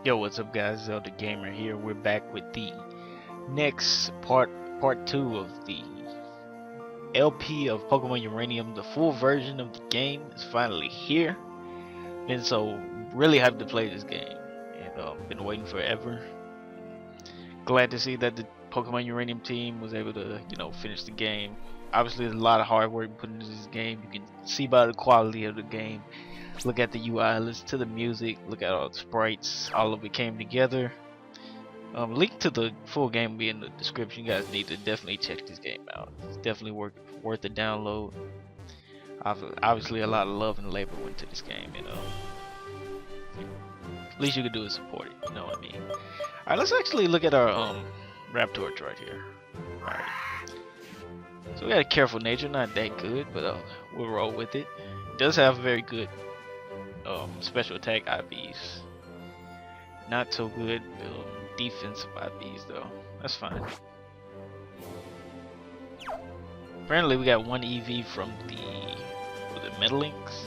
Yo, what's up guys? Zelda Gamer here. We're back with the next part 2 of the LP of Pokemon Uranium. The full version of the game is finally here. Been so really hyped to play this game and been waiting forever. Glad to see that the Pokemon Uranium team was able to, finish the game. Obviously there's a lot of hard work put into this game. You can see by the quality of the game. Look at the UI, listen to the music, look at all the sprites, all of it came together. Link to the full game will be in the description. You guys need to definitely check this game out. It's definitely worth the download. Obviously a lot of love and labor went to this game, Least you could do is support it, you know what I mean? Alright, let's actually look at our Raptorch right here. Alright. So we got a careful nature, not that good, but we'll roll with it. It does have very good special attack IVs. Not so good defensive IVs though. That's fine. Apparently we got one EV from the Metallinks.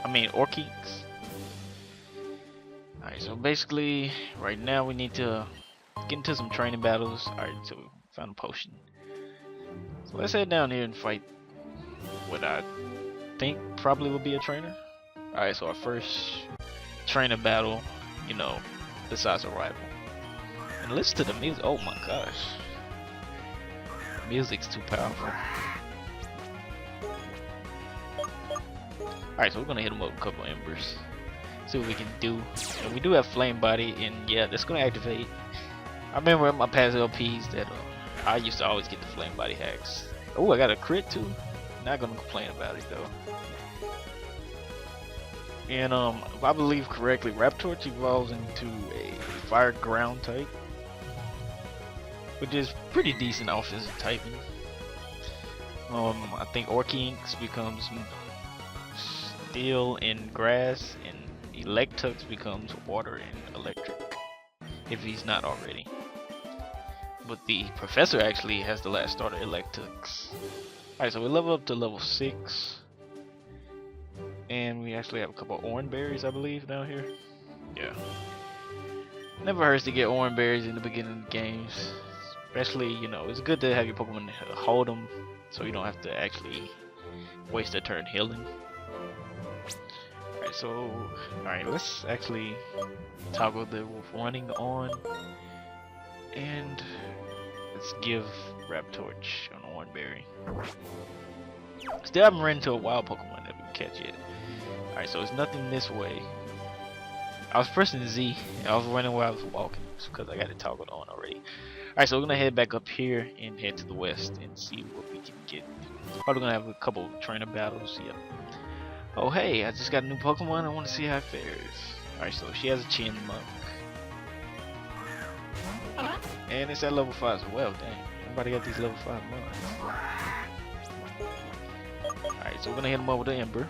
I mean Orkinks. Alright, so basically right now we need to get into some training battles. Alright, so we found a potion. So let's head down here and fight what I think probably will be a trainer. Alright, so our first trainer battle, besides a rival. And listen to the music. Oh my gosh. The music's too powerful. Alright, so we're gonna hit him up with a couple embers. See what we can do. And we do have flame body, and yeah, that's gonna activate. I remember in my past LPs that I used to always get the flame body hacks. Oh, I got a crit too. Not gonna complain about it though. And if I believe correctly, Raptorch evolves into a fire ground type, which is pretty decent offensive typing. I think Orkinks becomes steel and grass, and Electux becomes water and electric, if he's not already. But the professor actually has the last starter Electux. Alright, so we level up to level 6. And we actually have a couple of orange berries, I believe, down here. Yeah. Never hurts to get orange berries in the beginning of the games. Especially, it's good to have your Pokemon hold them so you don't have to actually waste a turn healing. Alright, let's actually toggle the running on. And let's give Raptorch an orange berry. Still haven't run into a wild Pokemon that we can catch yet. Alright, so it's nothing this way. I was pressing Z and I was running while I was walking because I got it toggled on already. Alright, so we're gonna head back up here and head to the west and see what we can get. Probably gonna have a couple of trainer battles. Yep. Oh hey, I just got a new Pokemon. I want to see how it fares. Alright, so she has a Chin Monk. And it's at level 5 as well. Dang, everybody got these level 5 monks. Alright, so we're gonna hit him up with the Ember.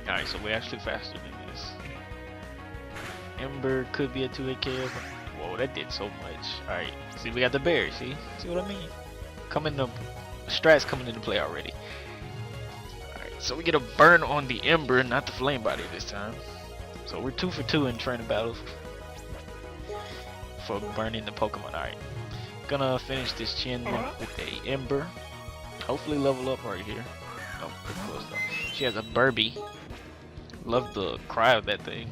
Alright, so we're actually faster than this. Ember could be a 2-hit KO. Whoa, that did so much. Alright, see, we got the berry. See what I mean? Strats coming into play already. Alright, so we get a burn on the Ember, not the flame body this time. So we're 2 for 2 in training battles for burning the Pokemon. Alright, gonna finish this Chin Monk with a Ember. Hopefully level up right here. Oh, pretty close though. She has a Burby. Love the cry of that thing.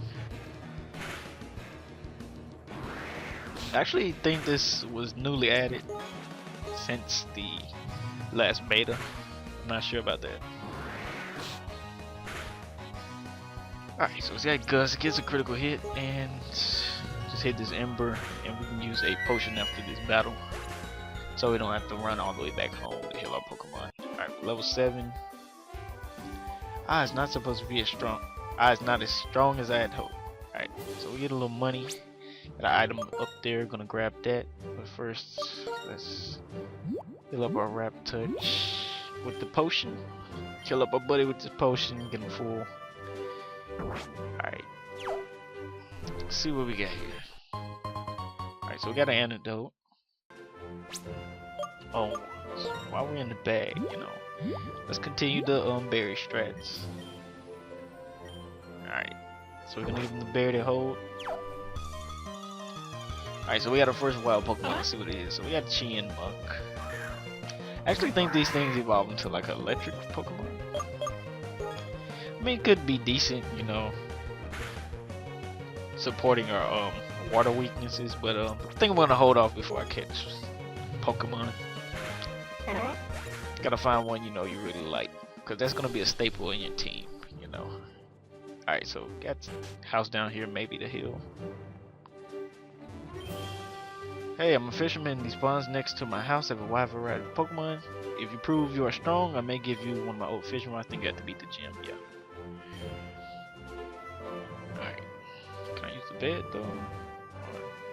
I actually think this was newly added since the last beta. I'm not sure about that. Alright, so it's got Gus. It gets a critical hit and just hit this Ember, and we can use a potion after this battle. So we don't have to run all the way back home to heal our Pokemon. Alright, level 7. It's not supposed to be as strong. It's not as strong as I had hoped. Alright, so we get a little money. Got an item up there, gonna grab that. But first, let's heal up our Raptorch with the potion. Kill up our buddy with this potion, get him full. Alright. Let's see what we got here. Alright, so we got an antidote. Oh, so while we're in the bag, let's continue the berry strats. Alright, So we're gonna give him the bear to hold. Alright, so we got our first wild Pokemon. Let's see what it is. So we got Chien Muck. I actually think these things evolve into like an electric Pokemon. I mean, it could be decent, you know, supporting our water weaknesses, but I think I'm gonna hold off before I catch Pokemon. Gotta find one you know you really like, cause that's gonna be a staple in your team, you know. Alright, so got house down here, maybe the hill. Hey, I'm a fisherman. These ponds next to my house have a wide variety of Pokemon. If you prove you are strong, I may give you one of my old fishing rods. I think you have to beat the gym, yeah. Alright. Can I use the bed though?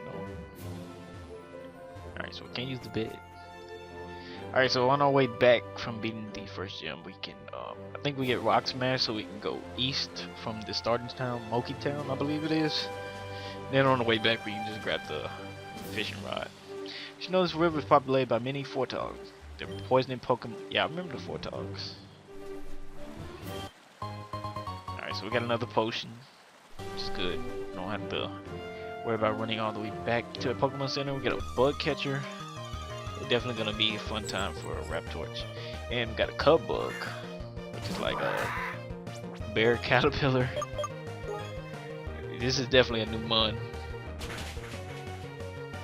No. Alright, so we can't use the bed. Alright, so on our way back from beating the first gym, we can, I think we get Rock Smash, so we can go east from the starting town, Moki Town, I believe it is. Then on the way back, we can just grab the fishing rod. You know this river is populated by many Fortogs. They're poisoning Pokemon. Yeah, I remember the Fortogs. Alright, so we got another potion, which is good. We don't have to worry about running all the way back to the Pokemon Center. We got a bug catcher. Definitely gonna be a fun time for a Raptorch. And we got a cub bug, which is like a bear caterpillar. This is definitely a new mon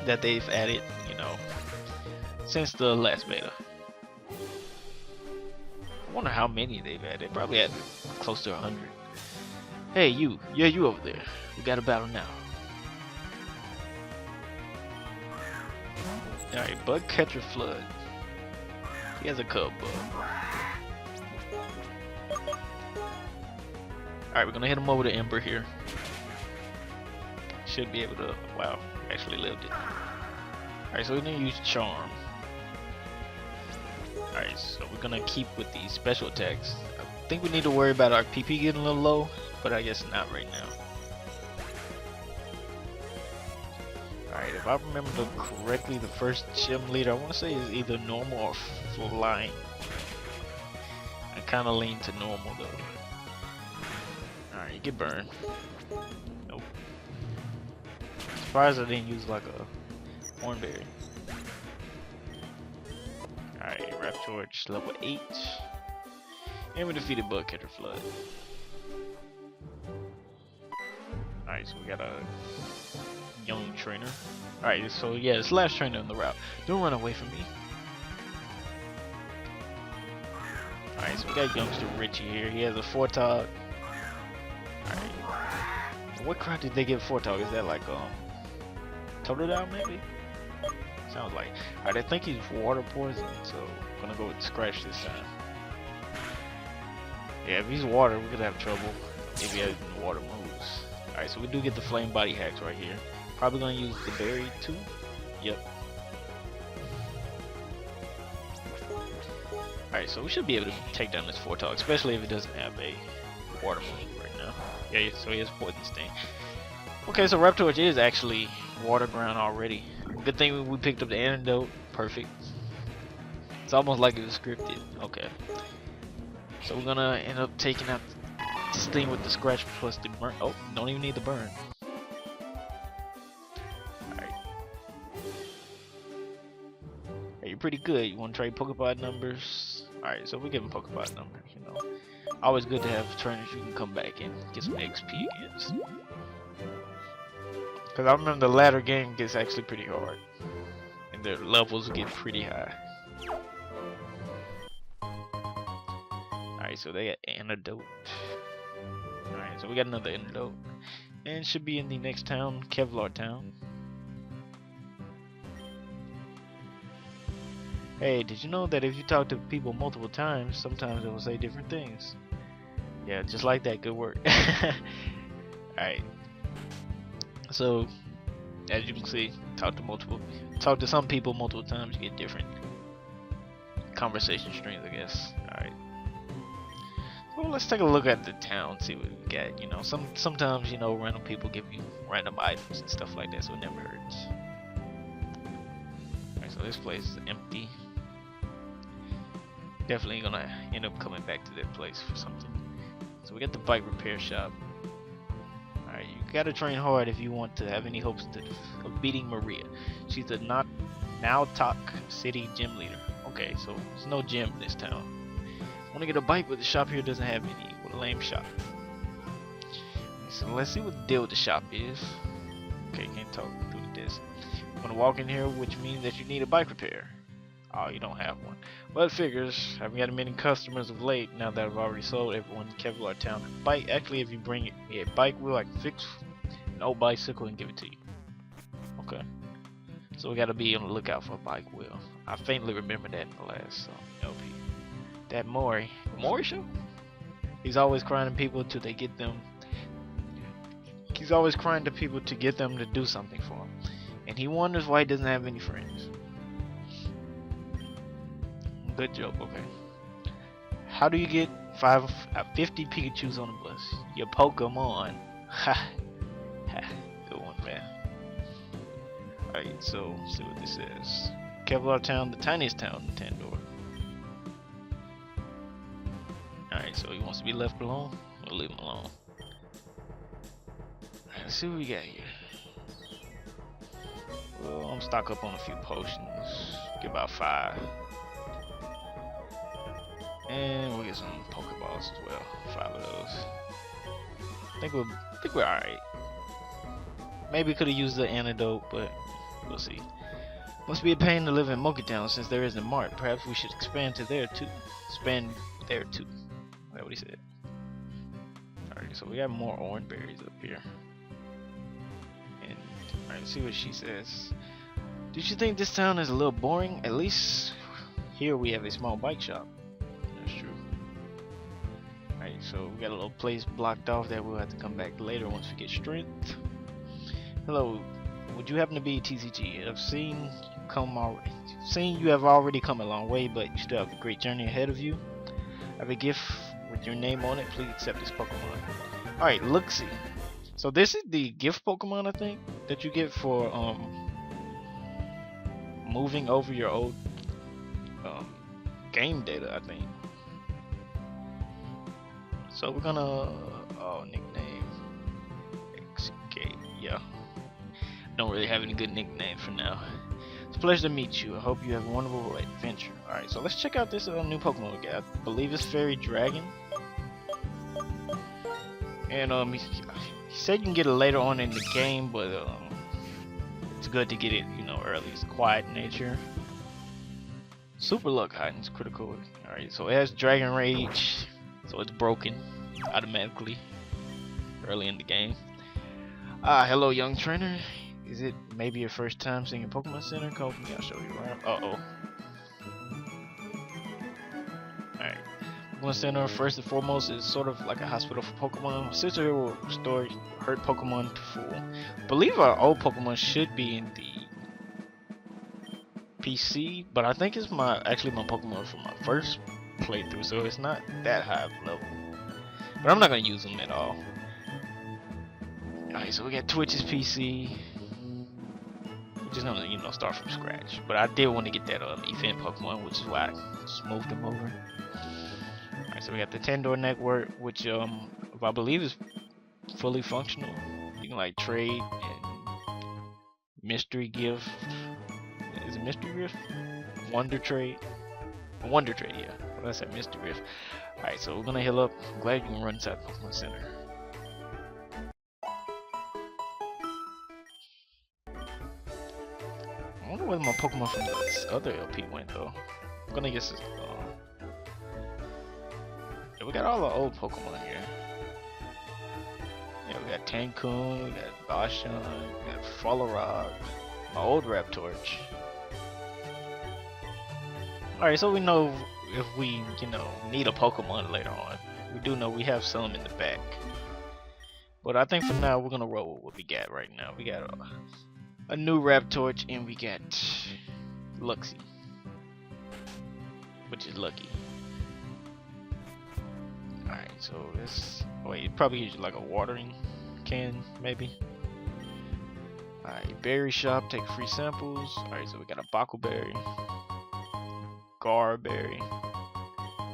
that they've added, you know, since the last beta. I wonder how many they've added. They probably had close to 100. Hey you, yeah, you over there. We got a battle now. Alright, Bug Catcher Flood. He has a cub bug. Alright, we're gonna hit him over the Ember here. Should be able to, wow, actually lived it. Alright, so we're gonna use Charm. Alright, so we're gonna keep with these special attacks. I think we need to worry about our PP getting a little low, but I guess not right now. Alright, if I remember correctly, the first gym leader I want to say is either normal or flying. I kind of lean to normal though. Alright, you get burned. Nope. Surprised I didn't use like a Hornberry. Alright, Raptorch level 8. And we defeated Bug Catcher Flood. Alright, so we got a young trainer. Alright, so yeah, it's last trainer on the route. Don't run away from me. Alright, so we got youngster Richie here. He has a Fortog. Alright. What crap did they give Fortog? Is that like Totodile maybe? Sounds like. Alright, I think he's water poison, so I'm gonna go with Scratch this time. Yeah, if he's water, we're gonna have trouble if he has water moves. Alright, so we do get the flame body hacks right here. Probably gonna use the berry too. Yep. Alright, so we should be able to take down this Fortog, especially if it doesn't have a water move right now. Yeah, so he has Poison Sting. Okay, so Raptorch is actually water ground already. Good thing we picked up the antidote. Perfect. It's almost like it was scripted. Okay. So we're gonna end up taking out this thing with the scratch plus the burn. Oh, don't even need the burn. Alright. Hey, you're pretty good. You wanna trade Pokeball numbers? Alright, so we're giving Pokeball numbers, you know. Always good to have trainers you can come back and get some XP against. Cause I remember the latter game gets actually pretty hard. And their levels get pretty high. Alright, so they got antidote. Alright, so we got another antidote. And should be in the next town, Kevlar Town. Hey, did you know that if you talk to people multiple times, sometimes they will say different things? Yeah, just like that, good work. Alright. So, as you can see, talk to some people multiple times, you get different conversation streams, I guess. Alright. Well, let's take a look at the town, see what we got. You know, sometimes, you know, random people give you random items and stuff like that, so it never hurts. Alright, so this place is empty. Definitely gonna end up coming back to that place for something. So we got the bike repair shop. Alright, you gotta train hard if you want to have any hopes of beating Maria. She's the Nowtouch City gym leader. Okay, so there's no gym in this town. Want to get a bike, but the shop here doesn't have any. What a lame shop. So let's see what the deal with the shop is. Okay, can't talk through this. I'm gonna walk in here, which means that you need a bike repair. Oh, you don't have one. Well, it figures. I haven't got many customers of late now that I've already sold everyone in Kevlar Town. Bike, actually, if you bring me a bike wheel, I can fix an old bicycle and give it to you. Okay. So we gotta be on the lookout for a bike wheel. I faintly remember that in the last LP. That Maury show? He's always crying to people till they get them. He's always crying to people to get them to do something for him. And he wonders why he doesn't have any friends. Good joke, okay. How do you get 50 Pikachus on the bus? Your Pokemon. Ha. Good one, man. Alright, so let's see what this says. Kevlar Town, the tiniest town in Tandor. Alright, so he wants to be left alone? We'll leave him alone. Let's see what we got here. Well, I'm stock up on a few potions. Get about 5. And we'll get some Pokeballs as well. 5 of those. I think we're alright. Maybe could have used the antidote, but we'll see. Must be a pain to live in Monkey Town since there isn't a mart. Perhaps we should expand there too. That's what he said. Alright, so we have more orange berries up here. And alright, see what she says. Did you think this town is a little boring? At least here we have a small bike shop. That's true. Alright, so we got a little place blocked off that we'll have to come back later once we get strength. Hello, would you happen to be TCG? I've seen you have already come a long way, but you still have a great journey ahead of you. I have a gift with your name on it. Please accept this Pokemon. Alright, Luxi. So this is the gift Pokemon, I think, that you get for moving over your old game data, I think. So we're gonna nickname Escape. Yeah. Don't really have any good nicknames for now. It's a pleasure to meet you. I hope you have a wonderful adventure. Alright, so let's check out this new Pokemon we got. I believe it's Fairy Dragon. And he said you can get it later on in the game, but it's good to get it, early. It's quiet in nature. Super Luck heightens critical. Alright, so it has Dragon Rage, so it's broken automatically early in the game. Hello young trainer. Is it maybe your first time seeing a Pokemon Center? Come with me, I'll show you around. Uh-oh. Alright. Pokemon Center, first and foremost, is sort of like a hospital for Pokemon. Sister here will restore hurt Pokemon to full. I believe our old Pokemon should be in the PC, but I think it's actually my Pokemon from my first playthrough, so it's not that high of level. But I'm not going to use them at all. Alright, so we got Twitch's PC. Just gonna start from scratch, but I did want to get that event Pokemon, which is why I just moved them over. Alright, so we got the Tandor network, which I believe is fully functional. You can like trade and mystery gift. Is it mystery gift? Wonder trade, yeah. What did I say? Mystery gift. Alright, so we're gonna heal up. I'm glad you can run inside Pokemon Center. I wonder where my Pokemon from this other LP went though. I'm gonna guess it's yeah, we got all the old Pokemon here. Yeah, we got Tankoon, we got Bashan, we got Fallarog, my old Raptorch. Alright, so we know if we, need a Pokemon later on. We do know we have some in the back. But I think for now we're gonna roll with what we got right now. We got a new Raptorch, and we got Luxi, which is lucky. Alright, so this it probably use like a watering can, maybe. Alright, berry shop, take free samples. Alright, so we got a Bakuberry, Garberry,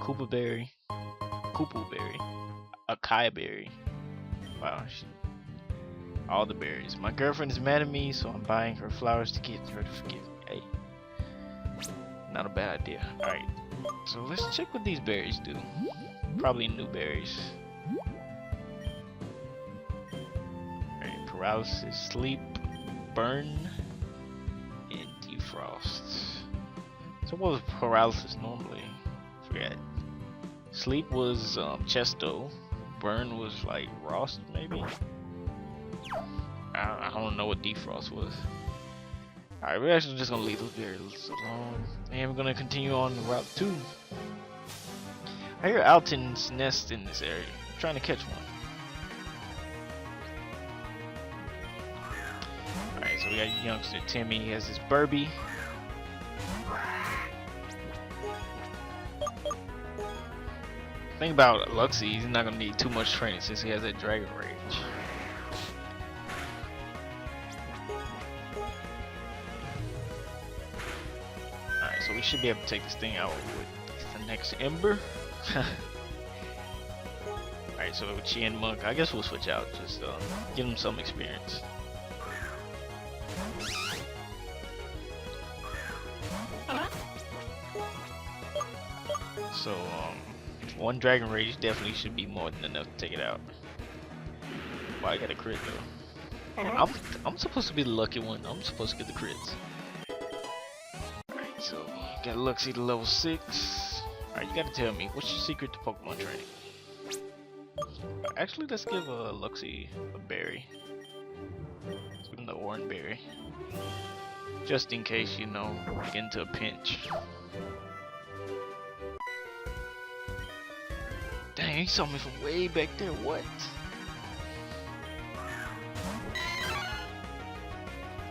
Koopaberry, Acai Berry. Wow, All the berries. My girlfriend is mad at me, so I'm buying her flowers to get her to forgive me. Hey, not a bad idea. Alright, so let's check what these berries do. Probably new berries. Alright, paralysis, sleep, burn, and defrost. So what was paralysis normally? Forget. Sleep was Chesto. Burn was like Rost, maybe? I don't know what defrost was. Alright, we're actually just gonna leave those berries alone. And we're gonna continue on Route 2. I hear Alton's nest in this area. I'm trying to catch one. Alright, so we got youngster Timmy. He has his Burby. Thing about Luxi, he's not gonna need too much training since he has that Dragon Rage. Alright, so we should be able to take this thing out with the next Ember. Alright, so with Chi and Monk, I guess we'll switch out, just give him some experience. So, one Dragon Rage definitely should be more than enough to take it out. Wow, I got a crit though. I'm supposed to be the lucky one. I'm supposed to get the crits. Alright, so got Luxi to level 6. Alright, you gotta tell me, what's your secret to Pokemon training? Actually, let's give Luxi a berry. Let's give him the orange berry. Just in case, you know, we get into a pinch. Dang, he saw me from way back there, what?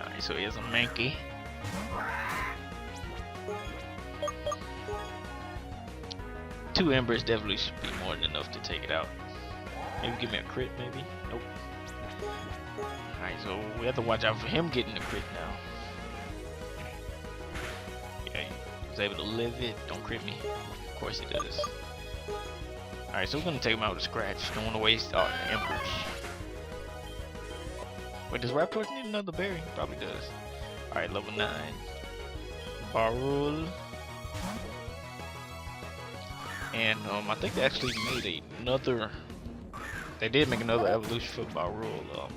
Alright, so he has a Mankey. Two Embers definitely should be more than enough to take it out. Maybe give me a crit, maybe? Nope. Alright, so we have to watch out for him getting the crit now. Yeah, he was able to live it. Don't crit me. Of course he does. Alright, so we're gonna take him out with a scratch. Don't want to waste all the Embers. Wait, does Raptor need another berry? Probably does. Alright, level 9. Barul. And I think they actually made another. They did make another evolution for Barul.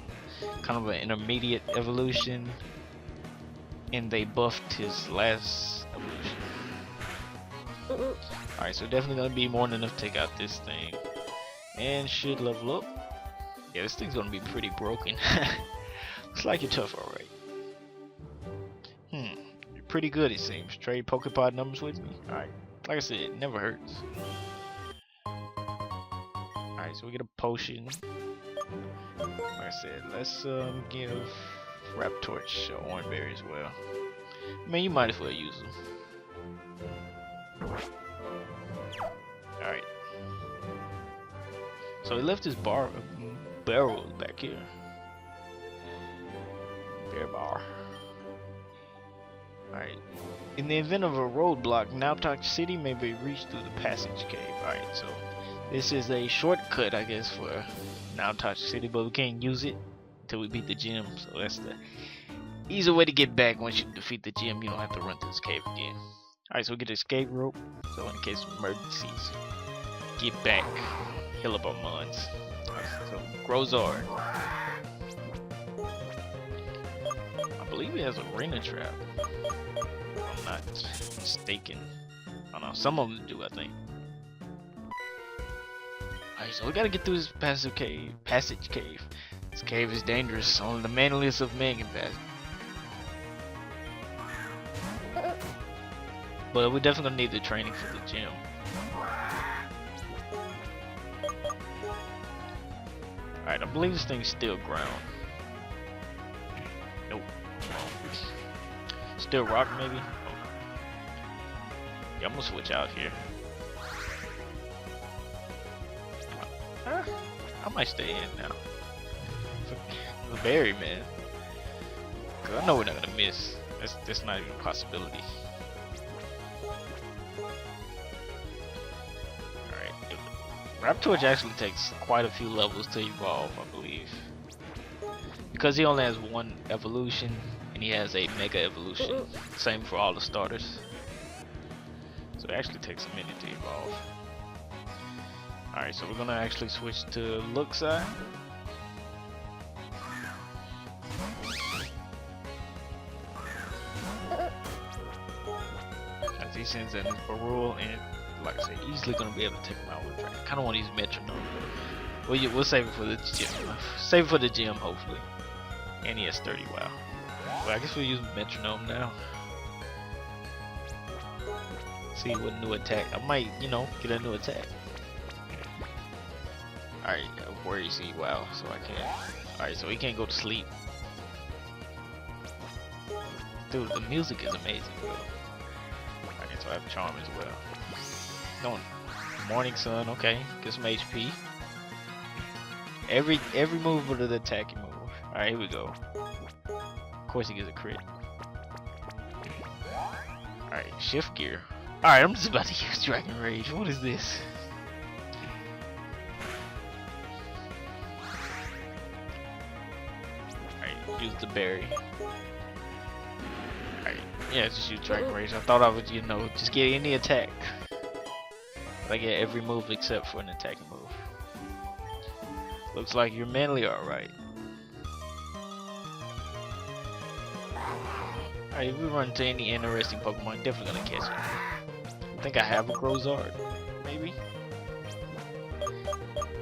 Kind of an intermediate evolution. And they buffed his last evolution. Alright, so definitely gonna be more than enough to take out this thing. And should level up. Yeah, this thing's gonna be pretty broken. Looks like you're tough, alright. You're pretty good, it seems. Trade Pokepod numbers with me? Alright. Like I said, it never hurts. Alright, so we get a potion. Like I said, let's give Raptorch orange berry as well. I mean, you might as well use them. Alright. So he left his barrel back here. Bear bar. Alright. In the event of a roadblock, Nowtouch City may be reached through the passage cave. Alright, so this is a shortcut, I guess, for Nowtouch City, but we can't use it until we beat the gym. So that's the easy way to get back. Once you defeat the gym, you don't have to run through this cave again. Alright, so we get an escape rope, so in case of emergencies, get back, heal up our mons. Alright, so Grozard. I believe he has arena trap, if I'm not mistaken. I don't know, some of them do, I think. Alright, so we gotta get through this passage cave. This cave is dangerous, only the manliest of men can pass. But we definitely need the training for the gym. Alright, I believe this thing's still ground. Nope. Still rock, maybe? Yeah, I'm gonna switch out here. I might stay in now. The berry, man. Cause I know we're not gonna miss. That's not even a possibility. Raptorch actually takes quite a few levels to evolve, I believe. because he only has one evolution and he has a mega evolution. Same for all the starters. So it actually takes a minute to evolve. Alright, so we're gonna actually switch to Luxi. As he sends in his rule, and like I said, easily gonna be able to take him out with track. Kinda wanna use metronome. We'll save it for the gym. Save it for the gym, hopefully. And he has 30, wow. Well, I guess we'll use metronome now. See what new attack. I might, you know, get a new attack. Alright, where is he? Wow, so I can't. Alright, so he can't go to sleep. Dude, the music is amazing, bro. Okay, so I have charm as well. Going morning sun, okay, get some HP. Every move with the attacking move. Alright, here we go. Of course he gets a crit. Alright, shift gear. Alright, I'm just about to use Dragon Rage. What is this? Alright, use the berry. Alright, yeah, just use Dragon Rage. I thought I would, you know, just get any attack. But I get every move except for an attacking move. Looks like you're mentally alright. Alright, if we run into any interesting Pokemon, definitely gonna catch it. I think I have a Grozard, maybe?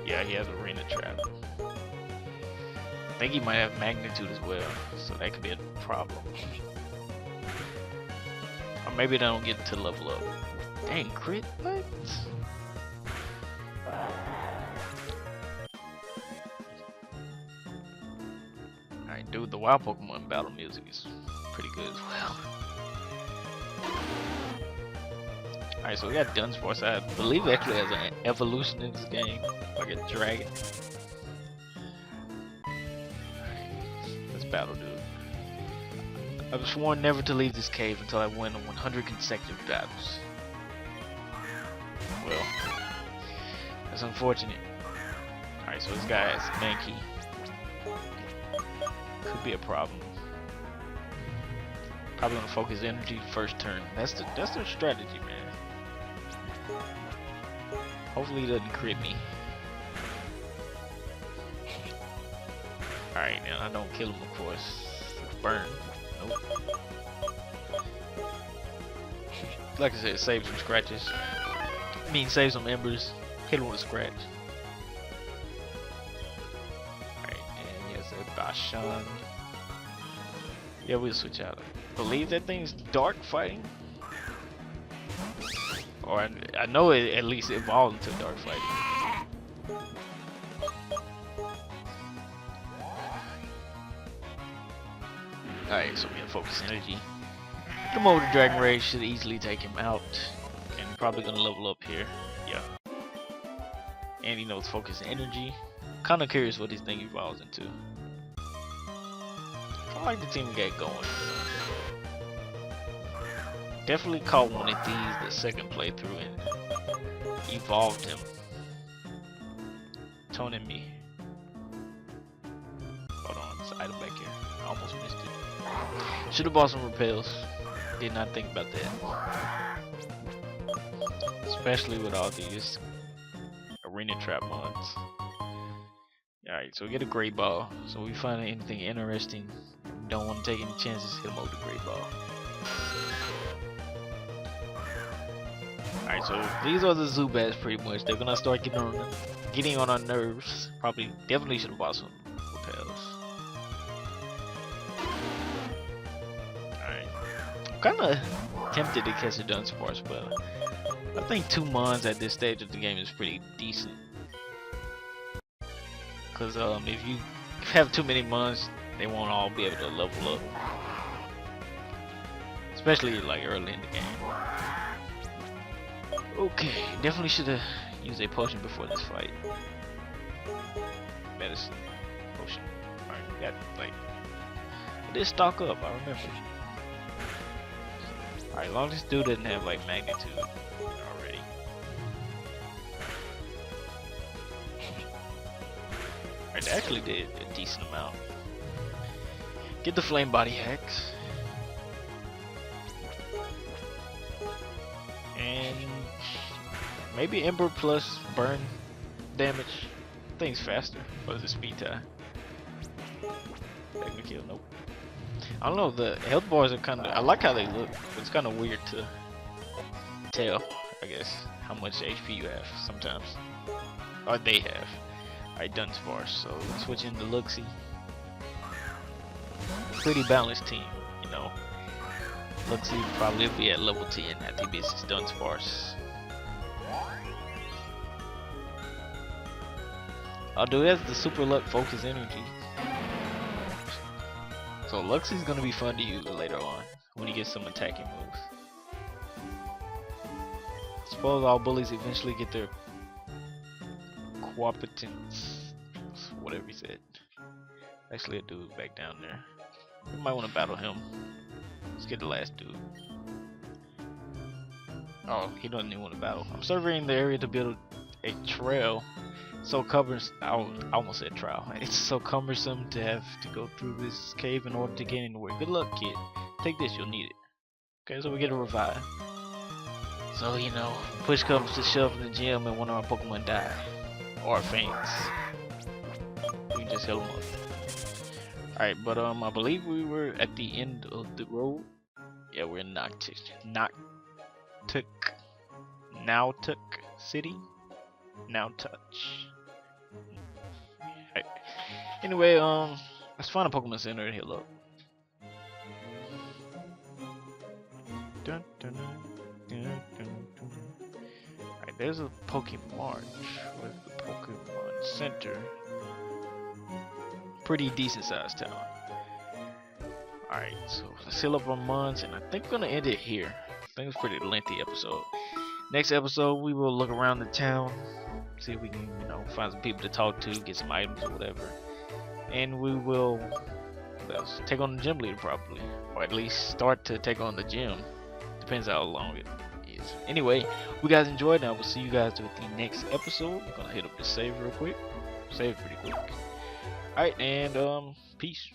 Yeah, he has Arena Trap. I think he might have Magnitude as well, so that could be a problem. Or maybe they don't get to level up. Dang, crit? What? Alright, dude, the wild Pokemon battle music is pretty good as well. Alright, so we got Dunsparce. I believe it actually has an evolution in this game, like a dragon. Let's battle, dude. I was sworn never to leave this cave until I win 100 consecutive battles. Well, that's unfortunate. Alright, so this guy has Mankey. Could be a problem. Probably gonna focus energy first turn. That's their strategy, man. Hopefully he doesn't crit me. Alright, now I don't kill him, of course. Burn. Nope. Like I said, save some scratches. I mean, save some embers. Hit him with a scratch. Alright, and he has a Bashan. Yeah, we'll switch out. I believe that thing's dark fighting. Or I know it at least evolved into dark fighting. Alright, so we have focus energy. Get him over to Dragon Rage, should easily take him out. And probably gonna level up here. Yeah. And he knows focus energy. Kinda curious what this thing evolves into. I like the team we got going. Definitely caught one of these the second playthrough and evolved him. Toning me. Hold on, there's an item back here. I almost missed it. Should have bought some repels. Did not think about that. Especially with all these Arena Trap mods. Alright, so we get a Great Ball. So we find anything interesting. Don't want to take any chances, hit him over the Great Ball. Alright, so these are the Zubats pretty much. They're gonna start getting on our nerves. Definitely should have bought some repels. Alright. I'm kinda tempted to catch a Dunsparce, but I think 2 mons at this stage of the game is pretty decent. Cause if you have too many mons, they won't all be able to level up. Especially like early in the game. Okay, definitely should have used a potion before this fight. Medicine. Potion. Alright, we got like I did stock up, I remember. Alright, long as this dude doesn't have like magnitude already. Alright, they actually did a decent amount. Get the flame body axe. And maybe Ember plus burn damage. Things faster. What is the speed tie? Technical kill, nope. I don't know, the health bars are kinda, I like how they look, but it's kinda weird to tell, I guess, how much HP you have sometimes. Or they have. Alright, done bars, so switch into Luxi. Pretty balanced team, you know. Luxi probably will be at level 10 after he gets his done bars. Although he has the super luck focus energy. So Luxi's gonna be fun to use later on when he gets some attacking moves. Suppose all bullies eventually get their competence, whatever he said. Actually, a dude back down there. We might want to battle him. Let's get the last dude. Oh, he doesn't even want to battle. I'm surveying the area to build a trail. So cumbersome. I almost said trial. It's so cumbersome to have to go through this cave in order to get anywhere. Good luck, kid. Take this, you'll need it. Okay, so we get a revive. So, you know, push comes to shove in the gym and one of our Pokemon die. Or faints. We can just heal them up. Alright, but I believe we were at the end of the road. Yeah, we're in Nowtouch City. Nowtouch. Right. Anyway, let's find a Pokemon Center and heal up. Dun, dun, dun, dun, dun, dun. Alright, there's a Pokemon with the Pokemon Center. Pretty decent sized town. Alright, so let's heal up our months, and I think we're gonna end it here. I think it's a pretty lengthy episode. Next episode, we will look around the town, see if we can, you know, find some people to talk to, get some items or whatever. And we will take on the gym leader probably, or at least start to take on the gym. Depends how long it is. Anyway, we guys enjoyed, and I will see you guys with the next episode. I'm gonna hit up the save real quick. Save pretty quick. Alright, and peace.